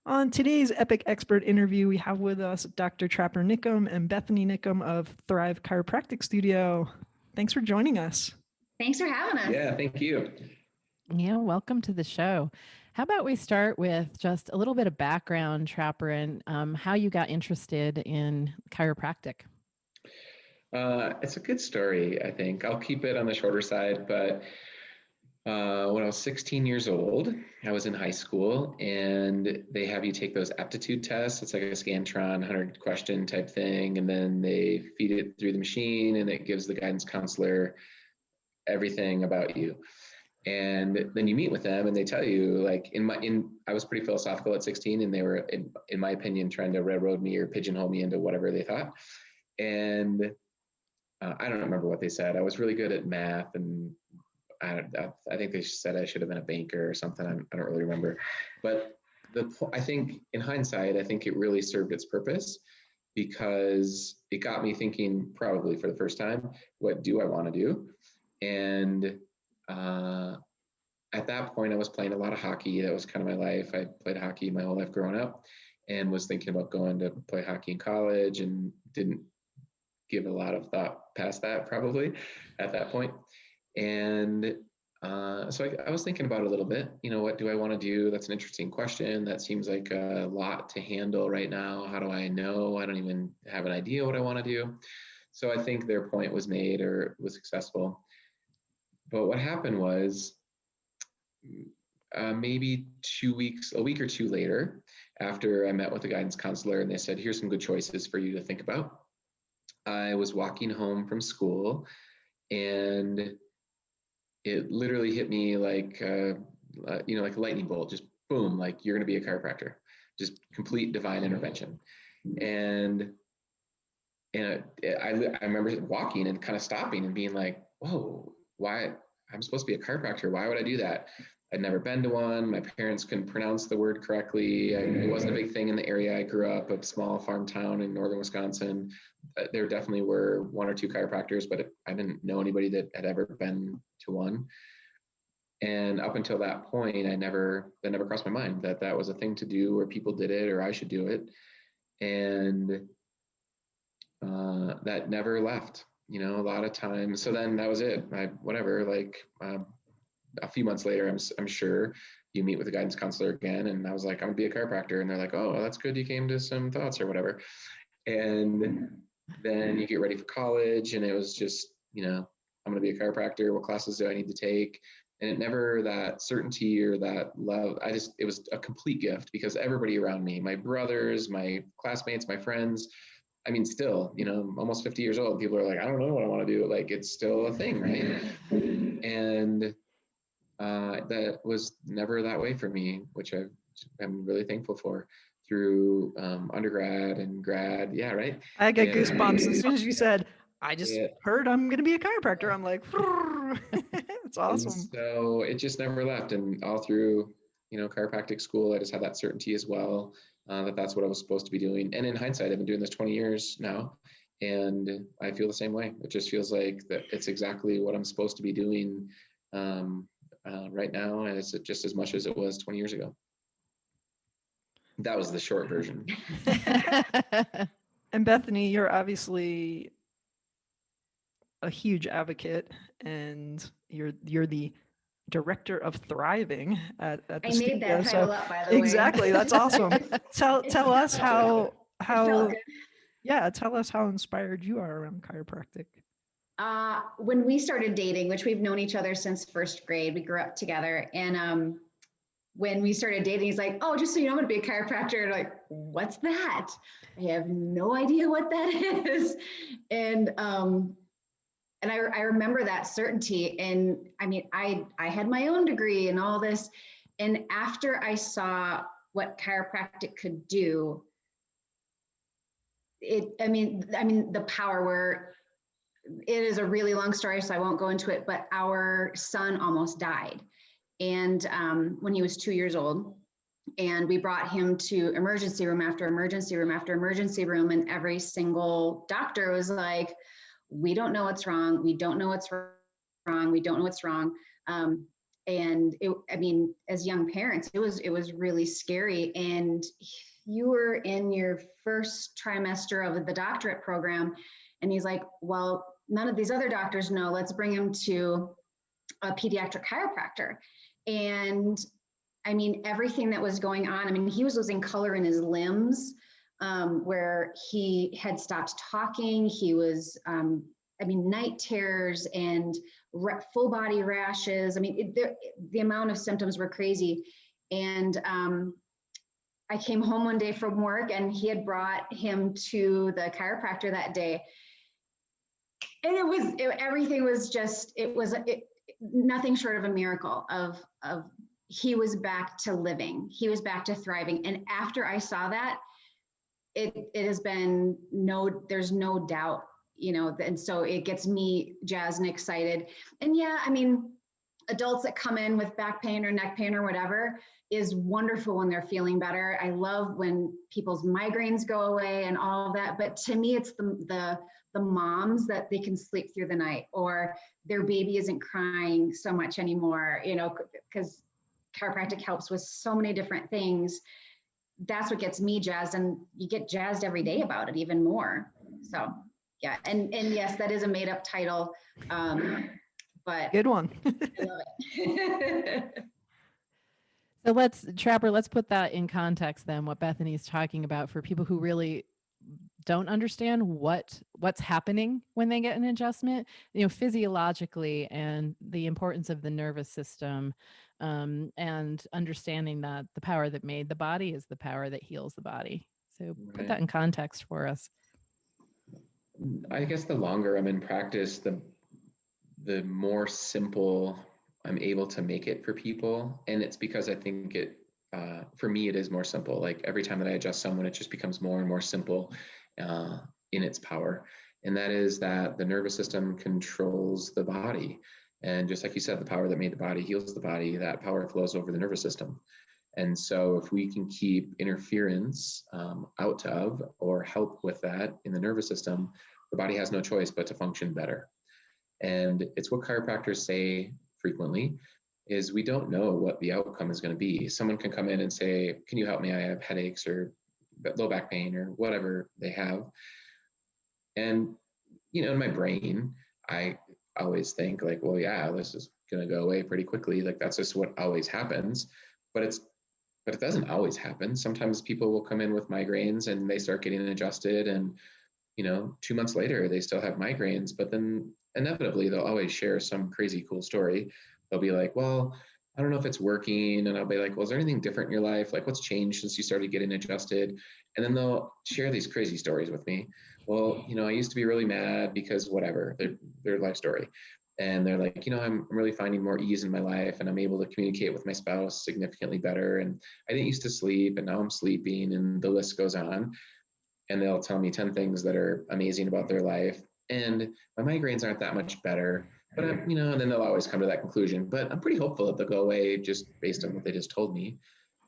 On today's Epic Expert interview, we have with us Dr. Trapper Niccum and Bethany Niccum of Thrive Chiropractic Studio. Thanks for joining us. Thanks for having us. Yeah, thank you. Yeah, welcome to the show. How about we start with just a little bit of background, Trapper, and how you got interested in chiropractic? It's a good story, I think. I'll keep it on the shorter side, but when I was 16 years old, I was in high school, and they have you take those aptitude tests. It's like a Scantron 100 question type thing, and then they feed it through the machine, and it gives the guidance counselor everything about you. And then you meet with them, and they tell you, like, I was pretty philosophical at 16, and they were, in my opinion, trying to railroad me or pigeonhole me into whatever they thought. And I don't remember what they said. I was really good at math, and I think they said I should have been a banker or something. I don't really remember. But I think in hindsight, I think it really served its purpose, because it got me thinking, probably for the first time, what do I want to do? And at that point, I was playing a lot of hockey. That was kind of my life. I played hockey my whole life growing up, and was thinking about going to play hockey in college, and didn't give a lot of thought past that, probably at that point. And so I was thinking about it a little bit. What do I want to do? That's an interesting question. That seems like a lot to handle right now. How do I know? I don't even have an idea what I want to do. So I think their point was made, or was successful. But what happened was, maybe a week or two later, after I met with the guidance counselor, and they said, here's some good choices for you to think about, I was walking home from school, and it literally hit me like, like a lightning bolt, just boom, like, you're going to be a chiropractor, just complete divine intervention. And I remember walking and kind of stopping and being like, whoa, why? I'm supposed to be a chiropractor. Why would I do that? I'd never been to one. My parents couldn't pronounce the word correctly. It wasn't a big thing in the area I grew up, a small farm town in northern Wisconsin. There definitely were one or two chiropractors, but I didn't know anybody that had ever been to one. And up until that point, that never crossed my mind that was a thing to do, or people did it, or I should do it. And that never left, a lot of times. So then that was it. A few months later, I'm sure you meet with a guidance counselor again, and I was like, I'm gonna be a chiropractor, and they're like, oh, well, that's good, you came to some thoughts or whatever. And then you get ready for college, and it was just, I'm gonna be a chiropractor. What classes do I need to take? And it never, that certainty or that love, it was a complete gift, because everybody around me, my brothers, my classmates, my friends, I mean, still, almost 50 years old, people are like, I don't know what I want to do. Like, it's still a thing, right? And that was never that way for me, which I'm really thankful for, through undergrad and grad. Yeah, right. I get goosebumps as soon as you said, I just heard I'm going to be a chiropractor. I'm like, it's awesome. And so it just never left. And all through, chiropractic school, I just had that certainty as well, that's what I was supposed to be doing. And in hindsight, I've been doing this 20 years now, and I feel the same way. It just feels like that it's exactly what I'm supposed to be doing right now, and it's just as much as it was 20 years ago. That was the short version. And Bethany, you're obviously a huge advocate, and you're the director of Thriving at the studio. I made that title up, by the way. Exactly, that's awesome. Tell us how tell us how inspired you are around chiropractic. When we started dating, which we've known each other since first grade, we grew up together, and when we started dating, he's like, oh, just so you know, I'm going to be a chiropractor. And I'm like, what's that? I have no idea what that is. And I remember that certainty. And I mean, I had my own degree and all this. And after I saw what chiropractic could do, I mean, the power, where it is a really long story, so I won't go into it, but our son almost died. And when he was 2 years old, and we brought him to emergency room after emergency room after emergency room, and every single doctor was like, we don't know what's wrong. We don't know what's wrong. We don't know what's wrong. And I mean, as young parents, it was really scary. And you were in your first trimester of the doctorate program, and he's like, well, none of these other doctors know, let's bring him to a pediatric chiropractor. And I mean, everything that was going on, I mean, he was losing color in his limbs, where he had stopped talking. He was, I mean, night terrors and full body rashes. I mean, the amount of symptoms were crazy. And I came home one day from work, and he had brought him to the chiropractor that day. And everything was just, nothing short of a miracle of he was back to living. He was back to thriving. And after I saw that, it has been there's no doubt, and so it gets me jazzed and excited. And yeah, I mean, adults that come in with back pain or neck pain or whatever is wonderful when they're feeling better. I love when people's migraines go away and all of that. But to me, it's the moms that they can sleep through the night, or their baby isn't crying so much anymore, because chiropractic helps with so many different things. That's what gets me jazzed, and you get jazzed every day about it even more. So yeah, and yes, that is a made up title, but Good one. I love it. So let's put that in context then, what Bethany's talking about, for people who really don't understand what's happening when they get an adjustment, physiologically, and the importance of the nervous system, and understanding that the power that made the body is the power that heals the body. So put that in context for us. I guess the longer I'm in practice, the more simple I'm able to make it for people. And it's because I think for me, it is more simple. Like every time that I adjust someone, it just becomes more and more simple in its power. And that is that the nervous system controls the body. And just like you said, the power that made the body heals the body, that power flows over the nervous system. And so if we can keep interference out of or help with that in the nervous system, the body has no choice but to function better. And it's what chiropractors say frequently, is we don't know what the outcome is going to be. Someone can come in and say, can you help me? I have headaches or low back pain or whatever they have. And, in my brain, I always think like, well, yeah, this is going to go away pretty quickly. Like that's just what always happens. But it doesn't always happen. Sometimes people will come in with migraines and they start getting adjusted, and 2 months later they still have migraines, but then inevitably they'll always share some crazy cool story. They'll be like, well, I don't know if it's working. And I'll be like, well, is there anything different in your life? Like what's changed since you started getting adjusted? And then they'll share these crazy stories with me. Well, I used to be really mad because whatever, their life story. And they're like, I'm really finding more ease in my life, and I'm able to communicate with my spouse significantly better. And I didn't used to sleep, and now I'm sleeping, and the list goes on. And they'll tell me 10 things that are amazing about their life. And my migraines aren't that much better, but and then they'll always come to that conclusion, but I'm pretty hopeful that they'll go away just based on what they just told me.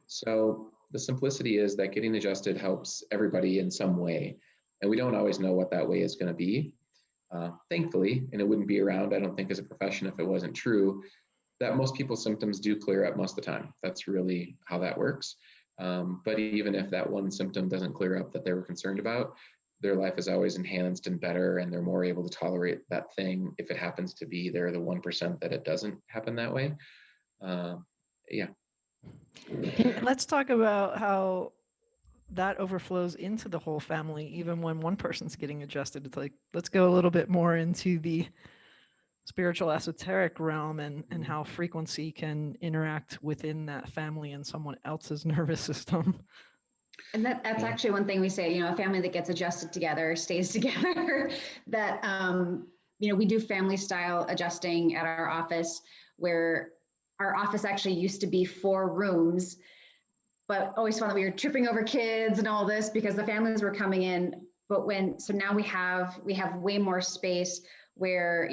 So the simplicity is that getting adjusted helps everybody in some way. And we don't always know what that way is going to be. Thankfully, and it wouldn't be around, I don't think, as a profession if it wasn't true, that most people's symptoms do clear up most of the time. That's really how that works. But even if that one symptom doesn't clear up that they were concerned about, their life is always enhanced and better, and they're more able to tolerate that thing if it happens to be they're the 1% that it doesn't happen that way. Yeah. Let's talk about how that overflows into the whole family, even when one person's getting adjusted. It's like, let's go a little bit more into the spiritual esoteric realm and how frequency can interact within that family and someone else's nervous system. And that's actually one thing we say, a family that gets adjusted together stays together. That, we do family style adjusting at our office, where our office actually used to be 4 rooms, but always found that we were tripping over kids and all this because the families were coming in. But so now we have way more space where,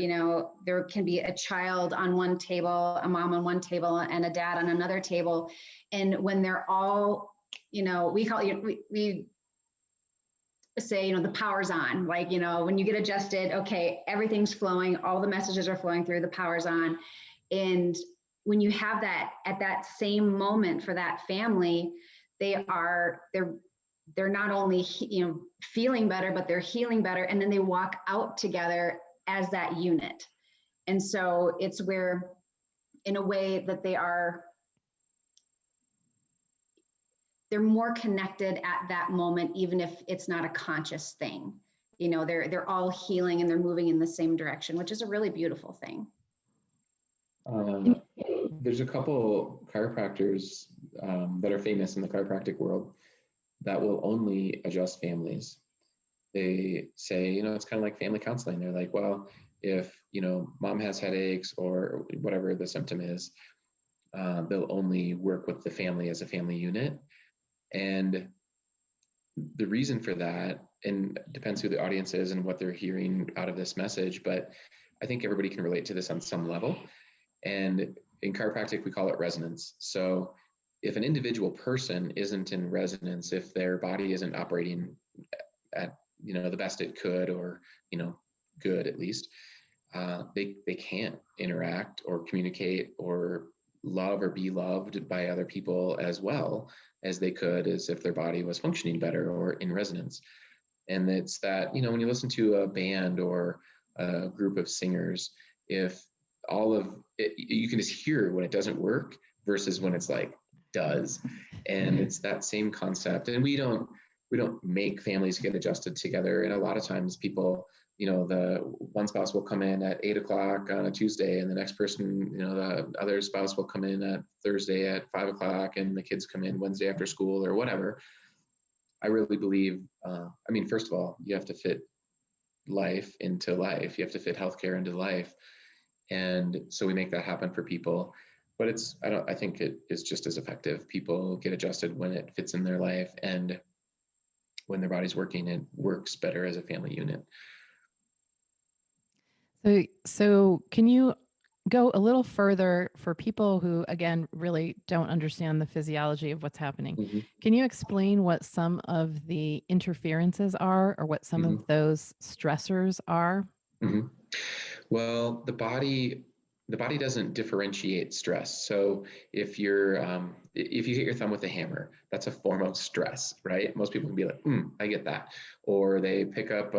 there can be a child on one table, a mom on one table, and a dad on another table. And when they're all, we call it, we say, the power's on, like, when you get adjusted, okay, everything's flowing, all the messages are flowing through, the power's on. And when you have that at that same moment for that family, they're not only feeling better, but they're healing better, and then they walk out together as that unit. And so it's where, in a way, that they're more connected at that moment, even if it's not a conscious thing. They're all healing and they're moving in the same direction, which is a really beautiful thing. There's a couple chiropractors that are famous in the chiropractic world that will only adjust families. They say, it's kind of like family counseling. They're like, well, if, mom has headaches or whatever the symptom is, they'll only work with the family as a family unit. And the reason for that, and depends who the audience is and what they're hearing out of this message, but I think everybody can relate to this on some level. And in chiropractic, we call it resonance. So if an individual person isn't in resonance, if their body isn't operating at, the best it could, or, good at least, they can't interact or communicate or love or be loved by other people as well as they could as if their body was functioning better or in resonance. And it's that, when you listen to a band or a group of singers, if all of it, you can just hear when it doesn't work versus when it's like does. And it's that same concept. And we don't make families get adjusted together. And a lot of times people, the one spouse will come in at 8:00 on a Tuesday, and the next person, the other spouse will come in at Thursday at 5:00, and the kids come in Wednesday after school or whatever. I really believe, first of all, you have to fit life into life. You have to fit healthcare into life. And so we make that happen for people, but I think it is just as effective. People get adjusted when it fits in their life, and when their body's working, it works better as a family unit. So can you go a little further for people who, again, really don't understand the physiology of what's happening? Mm-hmm. Can you explain what some of the interferences are, or what some of those stressors are? Mm-hmm. Well, the body doesn't differentiate stress. So if if you hit your thumb with a hammer, that's a form of stress, right? Most people can be like, I get that. Or they pick up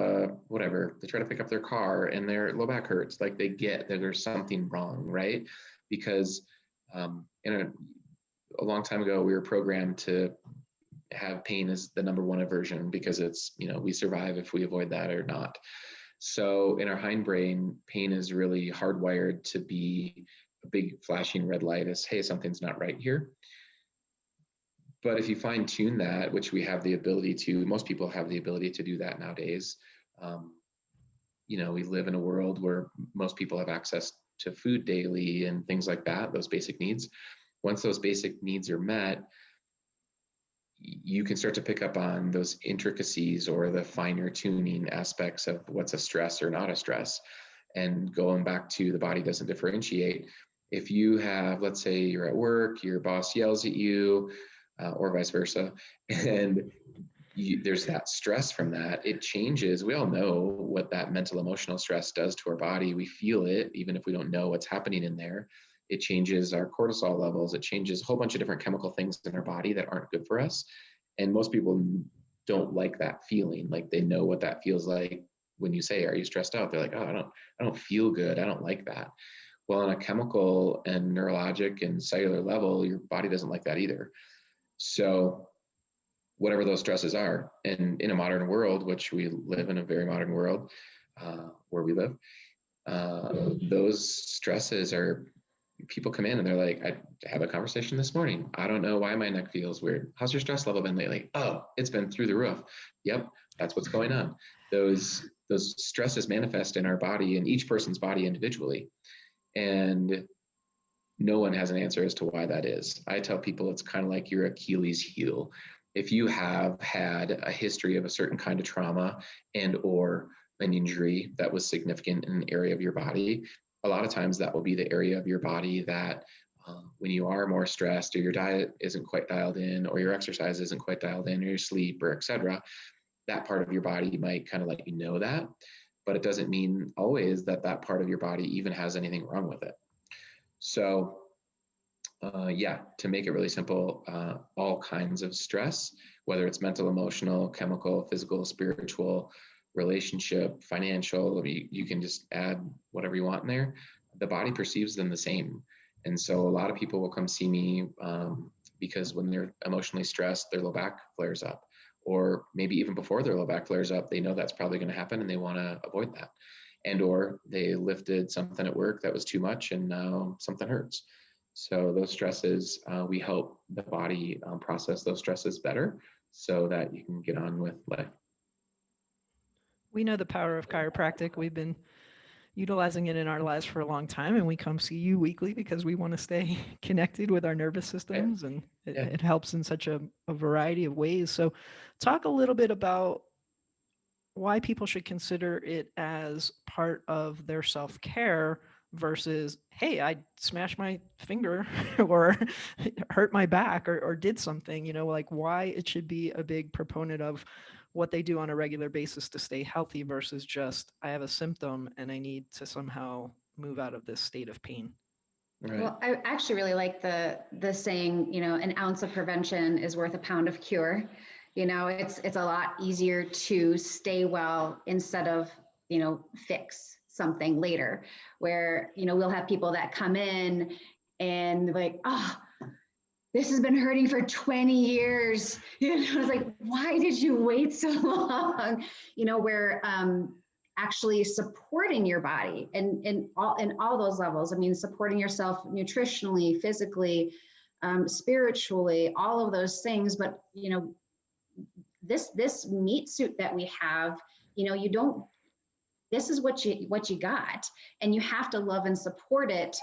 whatever, they try to pick up their car and their low back hurts. Like, they get that there's something wrong, right? Because a long time ago, we were programmed to have pain as the number one aversion, because it's, we survive if we avoid that or not. So in our hindbrain, pain is really hardwired to be a big flashing red light as, hey, something's not right here. But if you fine tune that, which we have the ability to, most people have the ability to do that nowadays. We live in a world where most people have access to food daily and things like that, those basic needs. Once those basic needs are met, you can start to pick up on those intricacies or the finer tuning aspects of what's a stress or not a stress. And going back to the body doesn't differentiate. If you have, let's say you're at work, your boss yells at you, or vice versa, and there's that stress from that, it changes. We all know what that mental emotional stress does to our body. We feel it, even if we don't know what's happening in there. It changes our cortisol levels. It changes a whole bunch of different chemical things in our body that aren't good for us. And most people don't like that feeling. Like, they know what that feels like. When you say, are you stressed out? They're like, oh, I don't feel good. I don't like that. Well, on a chemical and neurologic and cellular level, your body doesn't like that either. So whatever those stresses are, and in a modern world, which we live in a very modern world where we live, those stresses are, people come in and they're like, I had a conversation this morning. I don't know why my neck feels weird. How's your stress level been lately? Oh, it's been through the roof. Yep, that's what's going on. Those stresses manifest in our body, in each person's body individually. And no one has an answer as to why that is. I tell people it's kind of like your Achilles heel. If you have had a history of a certain kind of trauma and or an injury that was significant in an area of your body, a lot of times that will be the area of your body that when you are more stressed, or your diet isn't quite dialed in, or your exercise isn't quite dialed in, or your sleep, or etc., that part of your body might kind of let you know that. But it doesn't mean always that that part of your body even has anything wrong with it. So To make it really simple, all kinds of stress, whether it's mental, emotional, chemical, physical, spiritual, relationship, financial, you can just add whatever you want in there. The body perceives them the same. And so a lot of people will come see me because when they're emotionally stressed, their low back flares up. Or maybe even before their low back flares up, they know that's probably going to happen and they want to avoid that. And or they lifted something at work that was too much and now something hurts. So those stresses, we help the body process those stresses better so that you can get on with life. We know the power of chiropractic. We've been utilizing it in our lives for a long time, and we come see you weekly because we want to stay connected with our nervous systems, and it helps in such a variety of ways. So talk a little bit about why people should consider it as part of their self-care versus, hey, I smashed my finger or hurt my back or did something, like why it should be a big proponent of what they do on a regular basis to stay healthy versus just, I have a symptom and I need to somehow move out of this state of pain. Right. Well, I actually really like the saying, an ounce of prevention is worth a pound of cure. It's a lot easier to stay well instead of, fix something later, where, we'll have people that come in and like, oh, this has been hurting for 20 years. It's like, why did you wait so long? Where actually supporting your body and in all those levels. I mean, supporting yourself nutritionally, physically, spiritually, all of those things. But this meat suit that we have, you don't. This is what you got, and you have to love and support it,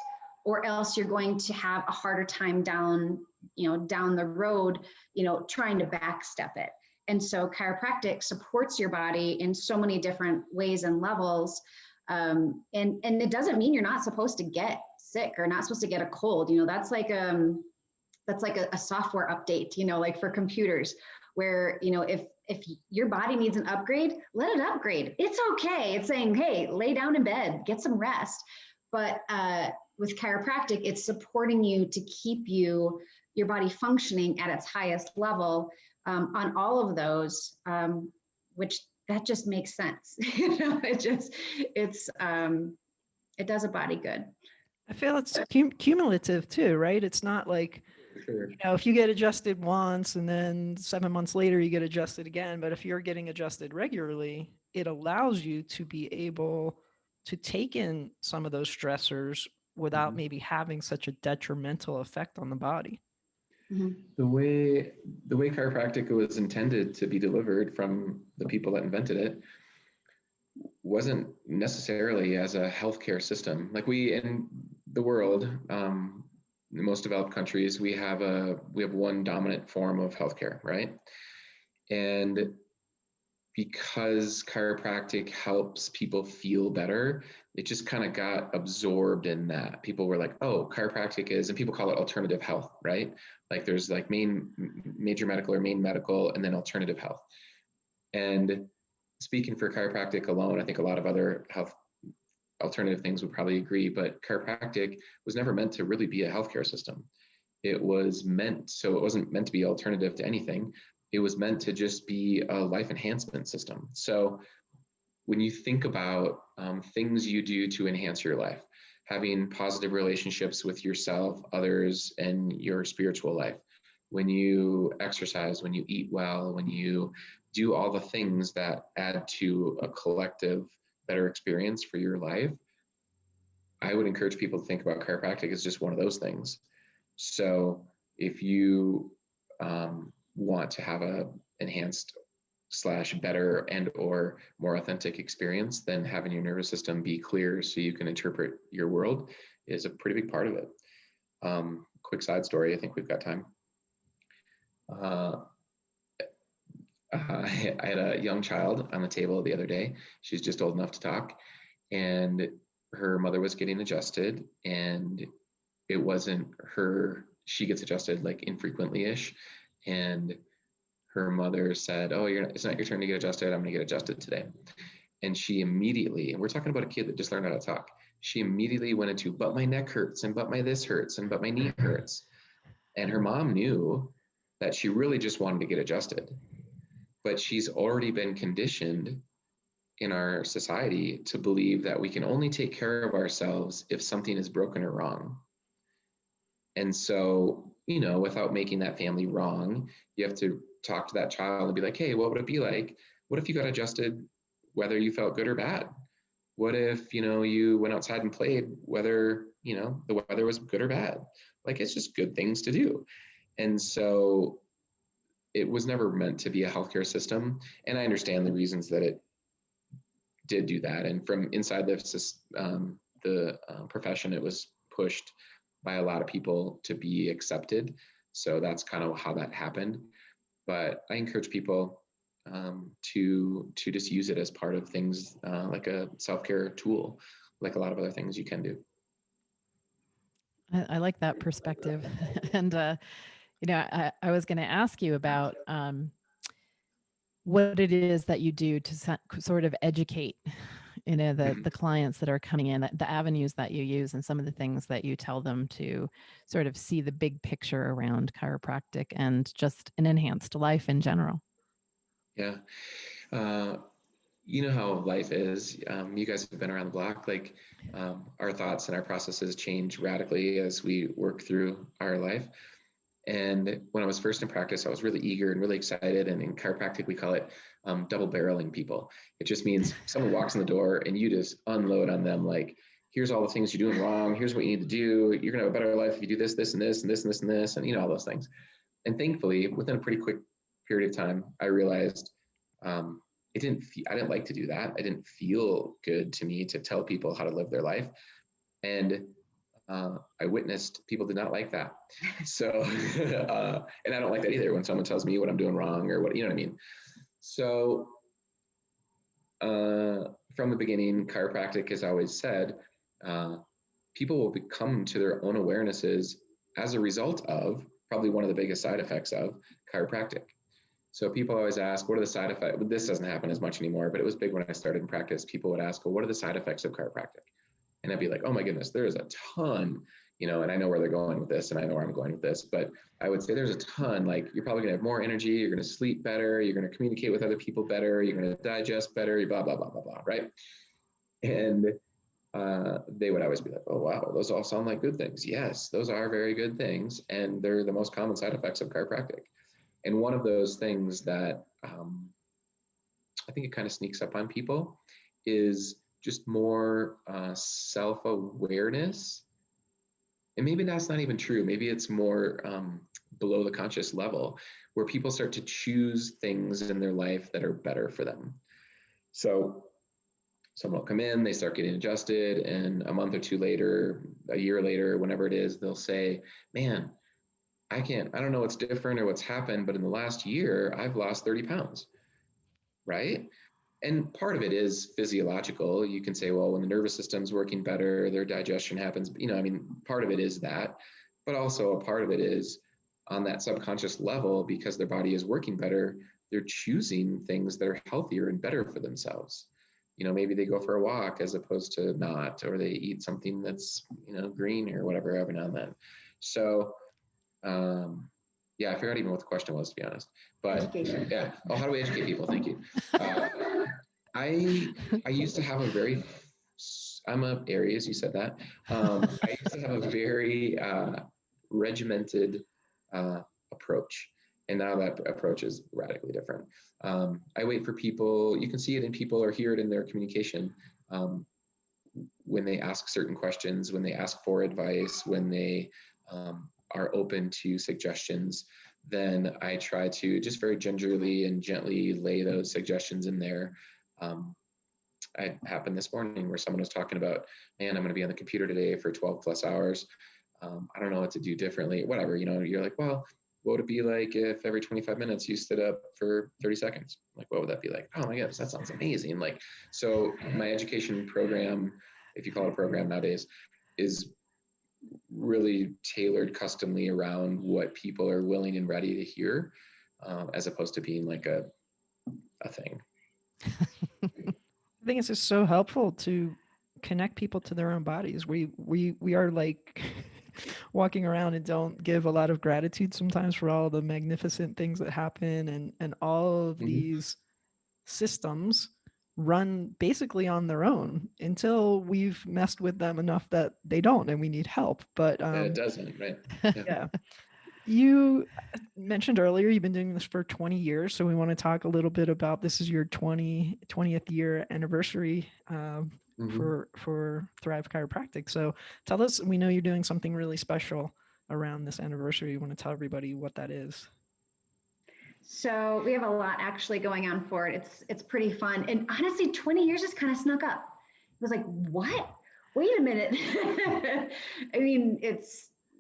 or else you're going to have a harder time down the road, trying to backstep it. And so chiropractic supports your body in so many different ways and levels. And it doesn't mean you're not supposed to get sick or not supposed to get a cold. That's like a software update, like for computers, where, if your body needs an upgrade, let it upgrade. It's okay. It's saying, hey, lay down in bed, get some rest. But with chiropractic, it's supporting you to keep your body functioning at its highest level on all of those, which that just makes sense. It does a body good. I feel it's cumulative too, right? It's not like, Sure. if you get adjusted once and then 7 months later you get adjusted again, but if you're getting adjusted regularly, it allows you to be able to take in some of those stressors without maybe having such a detrimental effect on the body. Mm-hmm. The way chiropractic was intended to be delivered from the people that invented it wasn't necessarily as a healthcare system. Like we in the world, in most developed countries, we have one dominant form of healthcare, right? And because chiropractic helps people feel better, it just kind of got absorbed in that. People were like, oh, chiropractic is, and people call it alternative health, right? Like there's like major medical or main medical, and then alternative health. And speaking for chiropractic alone, I think a lot of other health alternative things would probably agree, but chiropractic was never meant to really be a healthcare system. It wasn't meant to be alternative to anything. It was meant to just be a life enhancement system. So when you think about things you do to enhance your life, having positive relationships with yourself, others, and your spiritual life, when you exercise, when you eat well, when you do all the things that add to a collective better experience for your life, I would encourage people to think about chiropractic as just one of those things. So if you want to have a enhanced / better and or more authentic experience, then having your nervous system be clear so you can interpret your world is a pretty big part of it. Quick side story, I think we've got time. I had a young child on the table the other day. She's just old enough to talk, and her mother was getting adjusted, and it wasn't her. She gets adjusted like infrequently-ish, and her mother said, "Oh, it's not your turn to get adjusted. I'm going to get adjusted today." And she immediately, and we're talking about a kid that just learned how to talk. she immediately went into, but my neck hurts, and but my this hurts, and but my knee hurts. And her mom knew that she really just wanted to get adjusted, but she's already been conditioned in our society to believe that we can only take care of ourselves if something is broken or wrong. And so, without making that family wrong, you have to talk to that child and be like, hey, what would it be like? What if you got adjusted, whether you felt good or bad? What if, you went outside and played, whether, the weather was good or bad? Like, it's just good things to do. And so it was never meant to be a healthcare system. And I understand the reasons that it did do that. And from inside the profession, it was pushed by a lot of people to be accepted. So that's kind of how that happened. But I encourage people to just use it as part of things, like a self-care tool, like a lot of other things you can do. I like that perspective. And, I was going to ask you about what it is that you do to sort of educate, the clients that are coming in, the avenues that you use, and some of the things that you tell them to sort of see the big picture around chiropractic and just an enhanced life in general. Yeah. You know how life is. You guys have been around the block. Like, our thoughts and our processes change radically as we work through our life. And when I was first in practice, I was really eager and really excited. And in chiropractic, we call it double barreling people. It just means someone walks in the door and you just unload on them. Like, here's all the things you're doing wrong. Here's what you need to do. You're going to have a better life if you do this, this, and this, and this, and this, and this, and all those things. And thankfully, within a pretty quick period of time, I realized I didn't like to do that. I didn't feel good to me to tell people how to live their life. And I witnessed people did not like that. So, and I don't like that either when someone tells me what I'm doing wrong or what, you know what I mean? So from the beginning, chiropractic has always said, people will come to their own awarenesses as a result of probably one of the biggest side effects of chiropractic. So people always ask, what are the side effects? This doesn't happen as much anymore, but it was big when I started in practice. People would ask, well, what are the side effects of chiropractic? And I'd be like, oh my goodness, there is a ton, and I know where they're going with this and I know where I'm going with this, but I would say there's a ton. Like, you're probably gonna have more energy, you're gonna sleep better, you're gonna communicate with other people better, you're gonna digest better, blah, blah, blah, blah, blah, right? And they would always be like, oh, wow, those all sound like good things. Yes, those are very good things. And they're the most common side effects of chiropractic. And one of those things that I think it kind of sneaks up on people is just more self-awareness. And maybe that's not even true. Maybe it's more below the conscious level, where people start to choose things in their life that are better for them. So someone will come in, they start getting adjusted, and a month or two later, a year later, whenever it is, they'll say, man, I don't know what's different or what's happened, but in the last year, I've lost 30 pounds, right? And part of it is physiological. You can say, well, when the nervous system's working better, their digestion happens. Part of it is that, but also a part of it is on that subconscious level, because their body is working better, they're choosing things that are healthier and better for themselves. Maybe they go for a walk as opposed to not, or they eat something that's, green or whatever every now and then. So, yeah, I forgot even what the question was, to be honest. But education. yeah. Oh, how do we educate people? Thank you. I used to have I'm a Aries, you said that. I used to have a very regimented approach. And now that approach is radically different. I wait for people, you can see it in people or hear it in their communication. When they ask certain questions, when they ask for advice, when they are open to suggestions, then I try to just very gingerly and gently lay those suggestions in there. It happened this morning where someone was talking about, man, I'm going to be on the computer today for 12 plus hours. I don't know what to do differently, whatever, you're like, well, what would it be like if every 25 minutes you stood up for 30 seconds? Like, what would that be like? Oh my goodness, that sounds amazing. Like, so my education program, if you call it a program nowadays, is really tailored customly around what people are willing and ready to hear, as opposed to being like a thing. I think it's just so helpful to connect people to their own bodies. We are like walking around and don't give a lot of gratitude sometimes for all the magnificent things that happen, and all of these systems run basically on their own until we've messed with them enough that they don't and we need help. But It doesn't, right? yeah. You mentioned earlier you've been doing this for 20 years, so we want to talk a little bit about, this is your 20th year anniversary for Thrive Chiropractic. So tell us, we know you're doing something really special around this anniversary. You want to tell everybody what that is? So we have a lot actually going on for it. It's pretty fun. And honestly, 20 years just kind of snuck up. It was like, what? Wait a minute. I mean,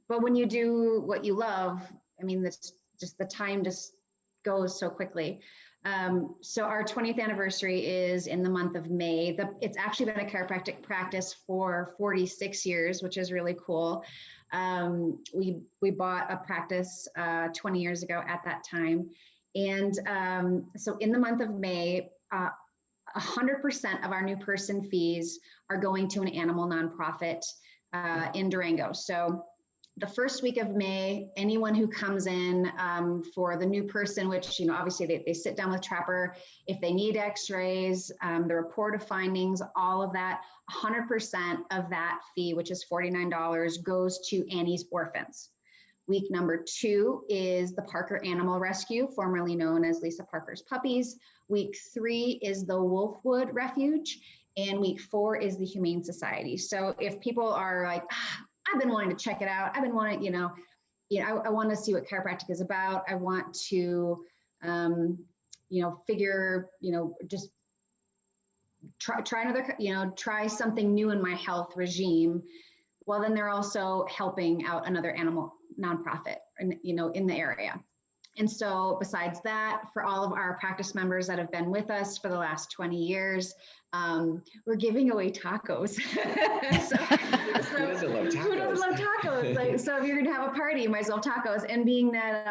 but when you do what you love, I mean, that's just, the time just goes so quickly. So our 20th anniversary is in the month of May. It's actually been a chiropractic practice for 46 years, which is really cool. We bought a practice 20 years ago at that time. And so in the month of May, 100% of our new person fees are going to an animal nonprofit in Durango. So the first week of May, anyone who comes in for the new person, which, obviously they sit down with Trapper, if they need x-rays, the report of findings, all of that, 100% of that fee, which is $49, goes to Annie's Orphans. Week number 2 is the Parker Animal Rescue, formerly known as Lisa Parker's Puppies. Week 3 is the Wolfwood Refuge. And week 4 is the Humane Society. So if people are like, I've been wanting to check it out, I've been wanting, I want to see what chiropractic is about. I want to, just try another, try something new in my health regime. Well, then they're also helping out another animal nonprofit, in the area. And so besides that, for all of our practice members that have been with us for the last 20 years, we're giving away tacos. Who doesn't love tacos? Who doesn't love tacos? So if you're going to have a party, you might as well have tacos. And being that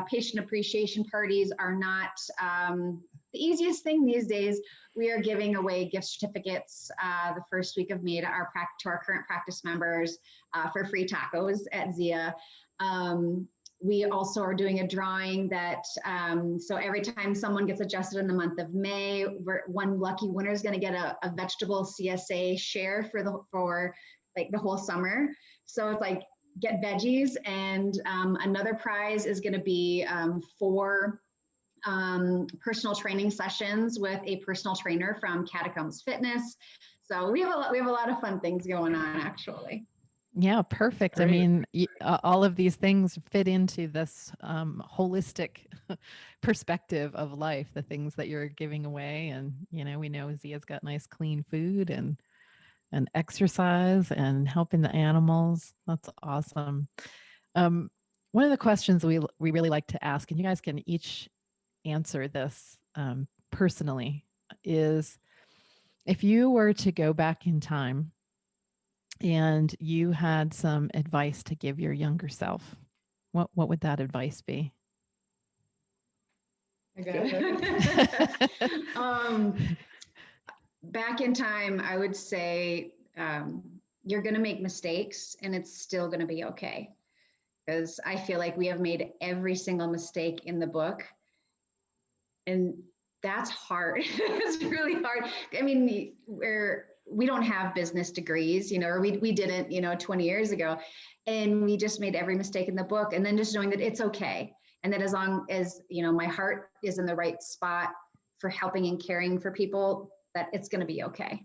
patient appreciation parties are not the easiest thing these days, we are giving away gift certificates the first week of May to our current practice members for free tacos at Zia. We also are doing a drawing that, so every time someone gets adjusted in the month of May, one lucky winner is going to get a vegetable CSA share for the whole summer. So it's like, get veggies. And another prize is going to be 4 personal training sessions with a personal trainer from Catacombs Fitness. So we have a lot of fun things going on, actually. Yeah, perfect. Great. I mean, all of these things fit into this holistic perspective of life, the things that you're giving away. And, we know Zia's got nice, clean food and exercise and helping the animals. That's awesome. One of the questions we really like to ask, and you guys can each answer this personally, is if you were to go back in time and you had some advice to give your younger self, what would that advice be? Back in time, I would say you're going to make mistakes and it's still going to be okay. Because I feel like we have made every single mistake in the book. And that's hard. It's really hard. I mean, we don't have business degrees, or we didn't, 20 years ago. And we just made every mistake in the book. And then just knowing that it's okay. And that as long as, my heart is in the right spot for helping and caring for people, that it's going to be okay.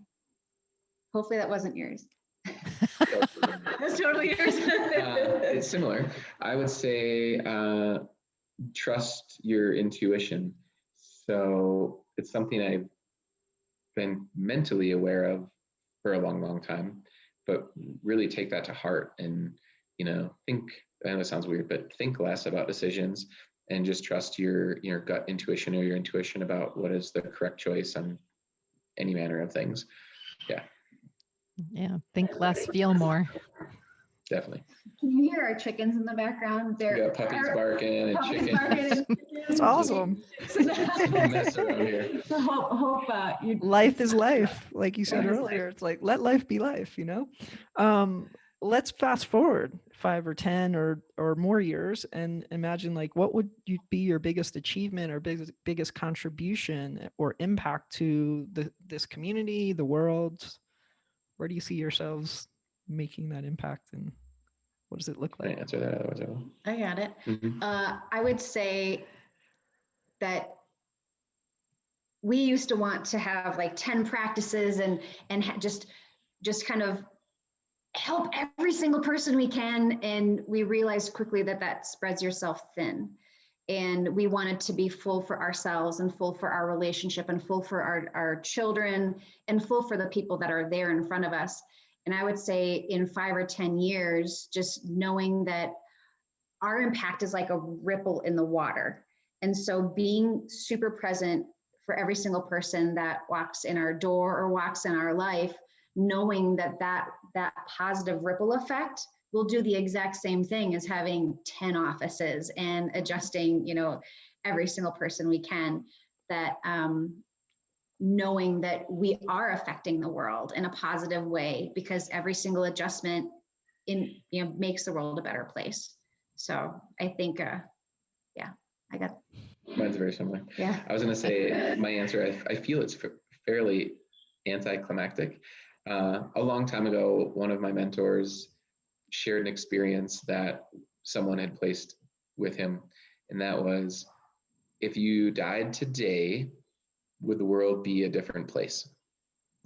Hopefully that wasn't yours. That's totally yours. It's similar. I would say trust your intuition. So it's something I've been mentally aware of for a long, long time, but really take that to heart and, think, I know it sounds weird, but think less about decisions and just trust your gut intuition or your intuition about what is the correct choice on any manner of things. Yeah. Yeah. Think less, feel more. definitely. Can you hear our chickens in the background? We got puppies barking and Puppies chickens. barking and That's awesome. Mess around here. So hope you. Life is life, like you said earlier. It's like, let life be life, you know? Let's fast forward 5 or 10 or more years and imagine, like, what would you be your biggest achievement or biggest contribution or impact to this community, the world? Where do you see yourselves making that impact, and what does it look Can I like? answer that? Otherwise, I will. I got it. Mhm. I would say that we used to want to have like 10 practices and just kind of help every single person we can. And we realized quickly that spreads yourself thin. And we wanted to be full for ourselves and full for our relationship and full for our children and full for the people that are there in front of us. And I would say in 5 or 10 years, just knowing that our impact is like a ripple in the water. And so being super present for every single person that walks in our door or walks in our life, knowing that positive ripple effect will do the exact same thing as having 10 offices and adjusting, you know, every single person we can, that knowing that we are affecting the world in a positive way, because every single adjustment makes the world a better place. So I think, yeah, I got. Mine's very similar. Yeah. I was going to say my answer, I feel it's fairly anticlimactic. A long time ago, one of my mentors shared an experience that someone had placed with him. And that was, if you died today, would the world be a different place?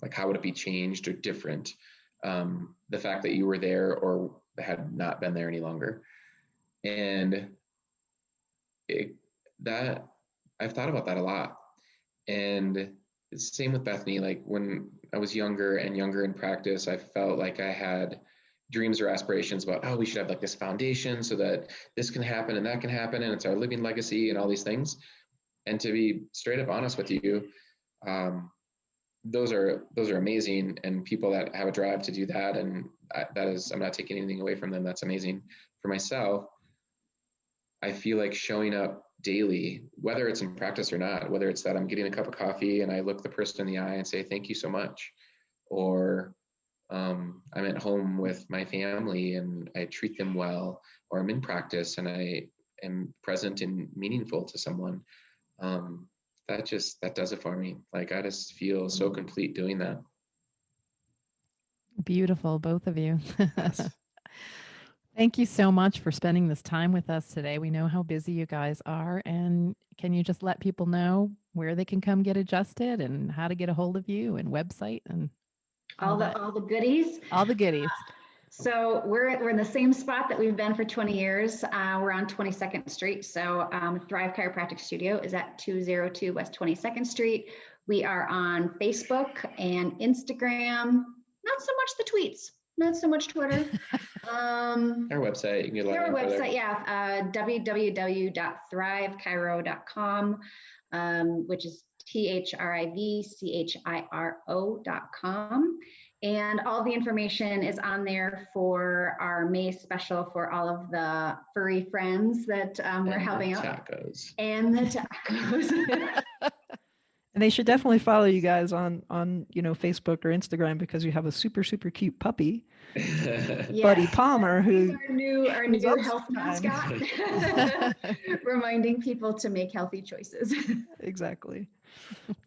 Like, how would it be changed or different? The fact that you were there or had not been there any longer. And that I've thought about that a lot. And it's the same with Bethany. Like, when I was younger in practice, I felt like I had dreams or aspirations about, oh, we should have like this foundation so that this can happen and that can happen, and it's our living legacy and all these things. And to be straight up honest with you, those are amazing, and people that have a drive to do that, and that is, I'm not taking anything away from them. That's amazing. For myself, I feel like showing up daily, whether it's in practice or not, whether it's that I'm getting a cup of coffee and I look the person in the eye and say, thank you so much. Or I'm at home with my family and I treat them well, or I'm in practice and I am present and meaningful to someone. That does it for me. Like, I just feel so complete doing that. Beautiful, both of you. Yes. Thank you so much for spending this time with us today. We know how busy you guys are. And can you just let people know where they can come get adjusted and how to get a hold of you and website and All the goodies. All the goodies. So we're in the same spot that we've been for 20 years. We're on 22nd Street. So Thrive Chiropractic Studio is at 202 West 22nd Street. We are on Facebook and Instagram. Not so much the tweets, not so much Twitter. Our website, you can get our website, yeah, www.thrivechiro.com, which is THRIVCHIRO.com. And all the information is on there for our May special for all of the furry friends that we're helping out. Tacos. And the tacos. And they should definitely follow you guys on Facebook or Instagram, because you have a super, super cute puppy, Buddy Palmer, who our new health mascot, reminding people to make healthy choices. Exactly.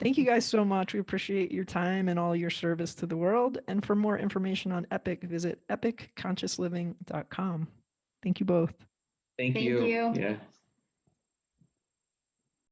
Thank you guys so much. We appreciate your time and all your service to the world. And for more information on EPIC, visit epicconsciousliving.com. Thank you both. Thank you. You. Yeah.